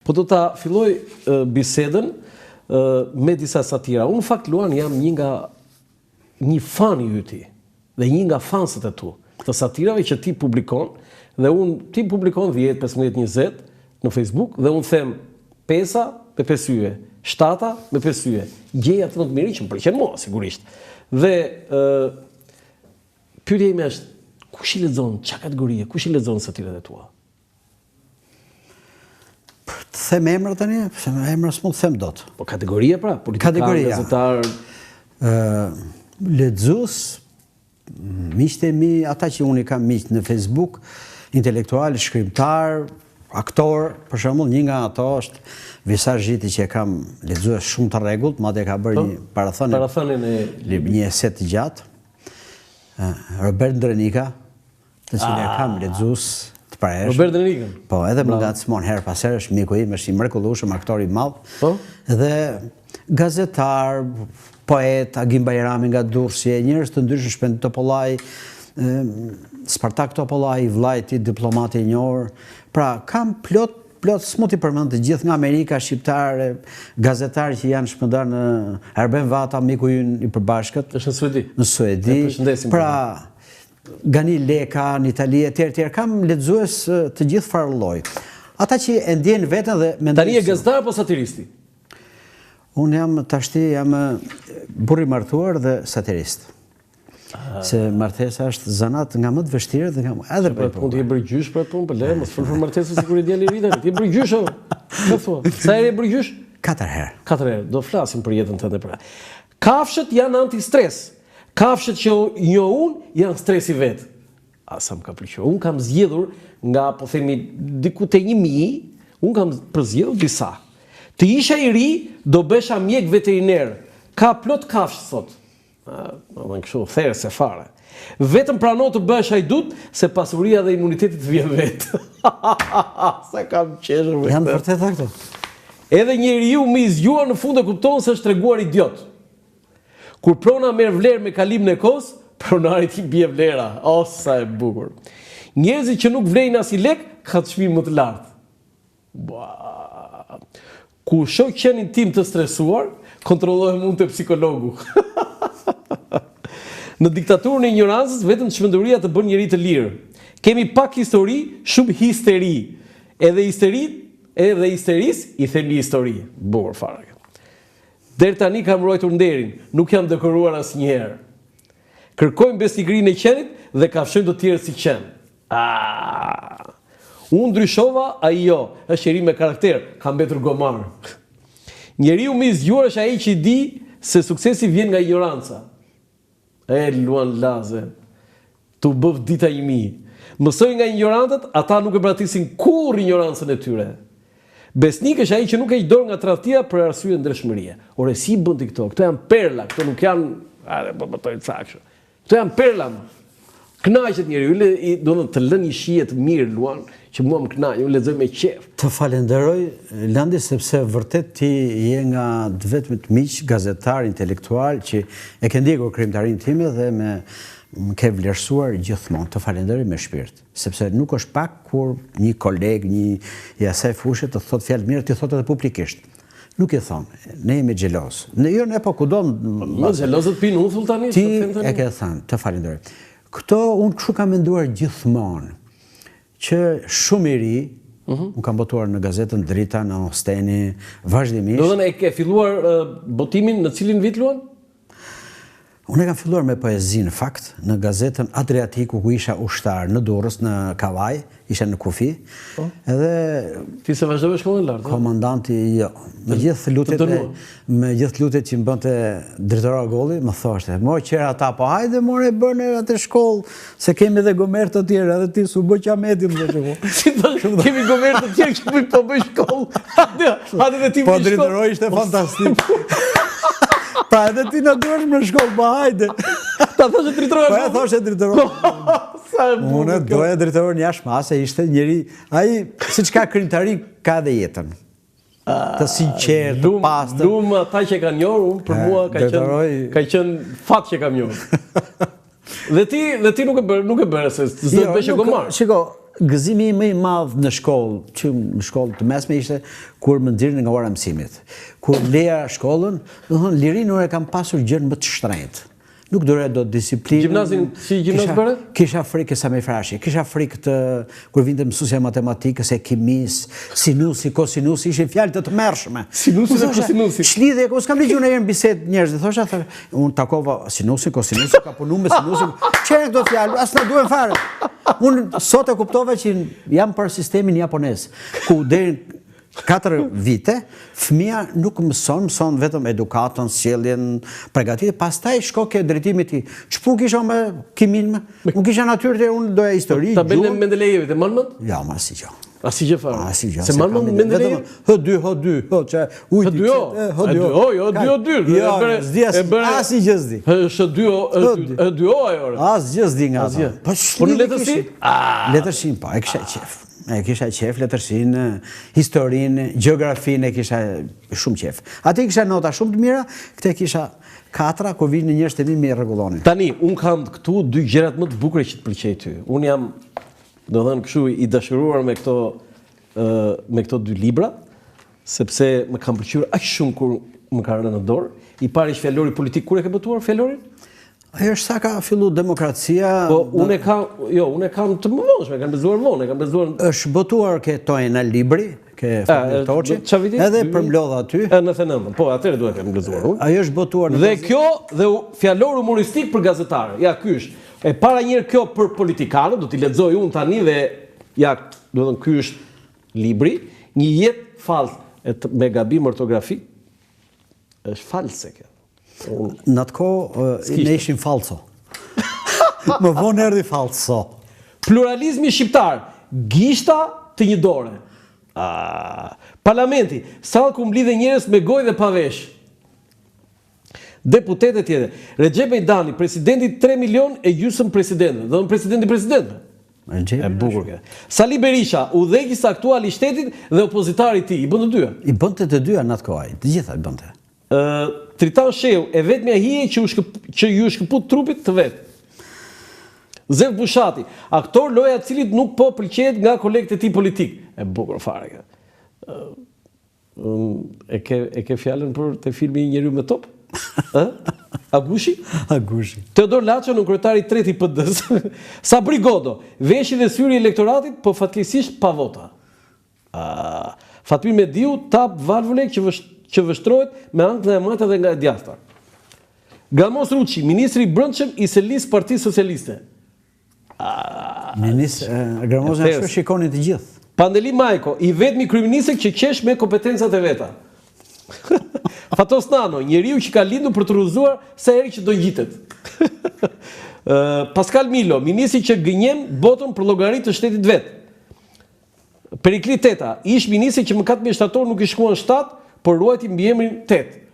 Po do ta filloj bisedën me disa satira. Unë në fakt Luan jam një fan i yti dhe një nga fansët e tu të satirave që ti publikon dhe ti publikon 10, 15, 20 në Facebook dhe unë them 5 me 5 yje, 7 me 5 yje. Gjeja të më të miri që më pëlqen mua sigurisht. Dhe pyetja ime është kush i lexon, çka kategorie, kush i lexon satirat e tua? Të them emra tani, pse emra s'mund të them dot. Po kategoria pra, politikan, gazetar, lexues, miqtë e mi, ata që unë i kam miq në Facebook, intelektual, shkrimtar, aktor, për shembull, një nga ato është Visar Zhiti që e kam lexuar shumë të rregullt, madje ka bërë një parathon një eset të gjatë. Robert Drenika, të cilin e kam lexuar të parë. Robert Drenika. Po, edhe më ngacmon her pas here, është miku im, është i mrekullueshëm, aktor i madh. Po. Dhe gazetar, poet, Agim Bajrami nga Durrësi, njerëz të ndryshëm, Shpend Topollaj, Spartak Topollaj, vllajti diplomati i njohur. Pra, kam plot s'mund t'i përmend të gjithë nga Amerika, shqiptarë, gazetarë që janë shpërndar në Erben Vata, miku ynë i përbashkët. Është në Suedi. Në Suedi. Pra, Gani Leka, në Itali, etj. Kam lexues të gjithë farë lloj. Ata që e ndjen veten dhe mendojnë. Tani je gazetar apo satiristi? Unë jam burr i martuar dhe satirist. Se martesa është zanat nga më të vështirë dhe edhe për punë ti e bëri gjysh për punë, po le mos fol për martesën sikur i djali i ri tani. Ti e bëri gjysh apo? Çfarë thua? Sa herë e bëri gjysh? 4 herë. 4 herë. Do flasim për jetën tënde pra. Kafshët janë anti-stres. Kafshët që njoh unë janë stresi vet. Sa më ka pëlqyer. Unë kam zgjedhur nga po themi diku te 1000, unë kam përzgjedhur disa. Të isha i ri, do besha mjek veteriner. Ka plot kafshë sot. Në kështu, therë se fare. Vetëm prano të bësh hajdut, se pasuria dhe imunitetit vjen vetë. Sa kam qeshur me janë vërtet këto. Edhe njeriu me zgjuar në fund e kupton se është treguar idiot. Kur prona merr vlerë me kalimin e kohës, pronarit i bie vlera. O, sa e bukur. Njerëzit që nuk vlejnë as i lek, ka të çmim më të lartë. Kur shoh qenin tim të stresuar, kontrollohem unë te psikologu. Në diktaturën e ignorancës, vetëm çmenduria të bën njeri të lirë. Kemi pak histori, shumë histeri. Edhe histeris i themi histori. Bukur fare. Deri tani kam ruajtur nderin, nuk jam dekoruar asnjëherë. Kërkojmë besnikërinë e qenit dhe kafshojmë të tjerë si qen. Unë ndryshova, ai jo, është njeri me karakter, ka mbetur gomar. Njeriu më i zgjuar është ai që i di se suksesi vjen nga ignoranca. Luan Laze, tu bëv dita i mi. Mësoj nga ignorantët, ata nuk e bratisin kur ignorancën e tyre. Besnik është ai që nuk e dorë nga tradhtia për arsye ndreshmërie. Ore si bën ti këto? Këto janë perla, këto nuk janë, bëj caksh. Këto janë perla. Kënaqet njeriu, do të lënë një shije të mirë Luan, që mua më kënaq, unë lexoj me qejf. Të falenderoj Landi sepse vërtet ti je nga të vetmit miq gazetar intelektual që e ke ndjekur krijimtarinë time dhe më ke vlerësuar gjithmonë. Të falenderoj me shpirt, sepse nuk është pak kur një koleg, një i asaj fushë të thotë fjalë mirë, ti thotë edhe publikisht. Nuk e thon, ne jemi xheloz. Ne po kudo xhelozët pinë uthull tani. Ti e ke thënë, të falenderoj. Këto unë kështu kam menduar gjithmonë që shumë i ri, unë kam botuar në gazetën Drita, në Osteni, vazhdimisht. Do të thënë e ke filluar botimin në cilin vit Luan? Unë e kam filluar me poezi në fakt, në gazetën Adriatiku ku isha ushtar në Durrës, në Kavaj, isha në kufi. Edhe ti se vazhdove shkollën lart? Komandanti, jo. Me gjithë lutet që më bënte drejtori golli, më thoshte, "Mo qera ata, po hajde more bënë atë shkollë, se kemi edhe gomer të tjerë, edhe ti s'u bë qametin më shkollë." Kemi gomer të tjerë që po bëj shkollë. Hajde dhe ti po drejtori ishte fantastik. Pra edhe ti në duesh me shkollë, ba hajde. Ta thoshe drejtori. Po e thoshe drejtori. Unë doja drejtorin jashtëmase, ishte njëri, ai siç ka krijimtari ka edhe jetën. Të sinqertë, të pastër. Lumë ata që kanë njohur, unë për mua ka qenë fat që kam njohur. Dhe ti nuk e bërë se s'do të bësh gomar. Shiko, gëzimi më i madh në shkollë, që në shkollë të mesme ishte kur më nxirrin nga ora mësimit. Kur leja shkollën, do thonë lirinë unë e kam pasur gjën më të shtrenjtë. Nuk doja do disiplinë. Gjimnazin, si gjimnaz bëre? Kisha frikë sa me frashi, kisha frikë të kur vinte mësuesja matematikës e kimisë, sinusi, kosinusi, ishin fjalë të tmerrshme. Sinusi dhe kosinusi. Shlidhje, ku s'kam dëgjuar ndonjëherë në bisedë njerëz, thosha, unë takova sinusi, kosinusi, ka punu me sinusi. Çfarë këto fjalë? As na duhen fare. Unë sot e kuptova që jam për sistemin japonez, ku deri 4 vite, fëmia nuk mëson vetëm edukatën, sjelljen, përgatitje, pastaj shko ke drejtimit i. Ç'pu kisha me kimin, unë kisha natyrë, unë doja histori, gjuhë. Tabelën e Mendelejevit e mën? Ja, ma si gjë. Asgjë fare. Asgjë. Se mën Mendelejevi? H2, ç'a ujti. H2O. Asgjë s'di. H2O ajo. Asgjë s'di nga ato. Po në letërsi? Letërsin, po, e kisha qef. E kisha qef letërsinë, historinë, gjeografinë, e kisha shumë qef. Ati kisha nota shumë të mira, këte kisha 4, kur vinë njerëz të mi me rregullonin. Tani, unë kam këtu 2 gjërat më të bukura që të pëlqej ty. Unë jam, do thënë kështu, i dashuruar me këto 2 libra, sepse më kam pëlqyer aq shumë kur më ka rënë në dorë. I pari është fjallori politik, kur e ke botuar fjallorin? Ajo është sa ka fillu demokracia... Po, unë e kam të më vonshme, kam bezuar vonë, e kam bezuar... është botuar ke Tojna Libri, ke Familj Toçi, edhe përmlodha aty. 99, po, atëre duhet e kam bezuar unë. Ajo është botuar... Dhe kjo, dhe fjallor humoristik për gazetarë. Ja, ky është. E para njerë kjo për politikanë, do t'i lexoj unë tani dhe, ja, do të thënë, ky është libri, një jetë falsë, me gabim ortografik, është false kjo. Në atë kohë ne ishim falso. Më vonë erdhi falso. Pluralizmi shqiptar, gishta të një dore. Parlamenti, sa ku mblidhe njerëz me gojë dhe pa vesh. Deputetet tjetër. Recep Mejdani, presidenti 3 milion e gjysmë presidentëve. Do të presidentëve. E bukur kjo. Sali Berisha, udhëheqës aktual i shtetit dhe opozitari i tij, i bën të dyja. I bënte të dyja në atë kohë, të gjitha i bënte. Tritan Sheu, e vetmja hije që ju shkëput trupit të vetë. Zev Bushati, aktor loja cilit nuk po pëlqejet nga kolegët e tij politik. E bukur fare kjo. E ke fjalën për të filmi Njeriu me top? Agushi? Agushi. Teodor Laço në kryetari i 3 i PD-s. Sabri Godo, veshi dhe syri i elektoratit, po fatkeqësisht pa vota. Fatmir Mediu tap valvulek që vështrohet me ankth e majta dhe nga e djathta. Gamos Ruçi, ministri i brendshëm i Selis Partisë Socialiste. Gamos ashtu shikonin të gjithë. Pandeli Majko, i vetmi kryeminist që qesh me kompetencat e veta. Fatos Nano, njeriu që ka lindur për të rrëzuar sa herë që do ngjitet. Pascal Milo, ministri që gënjen botën për llogaritë të shtetit vet. Perikli Teta, ish ministri që më 14 shtator nuk i shkuan shtat, por ruajti mbiemrin 8.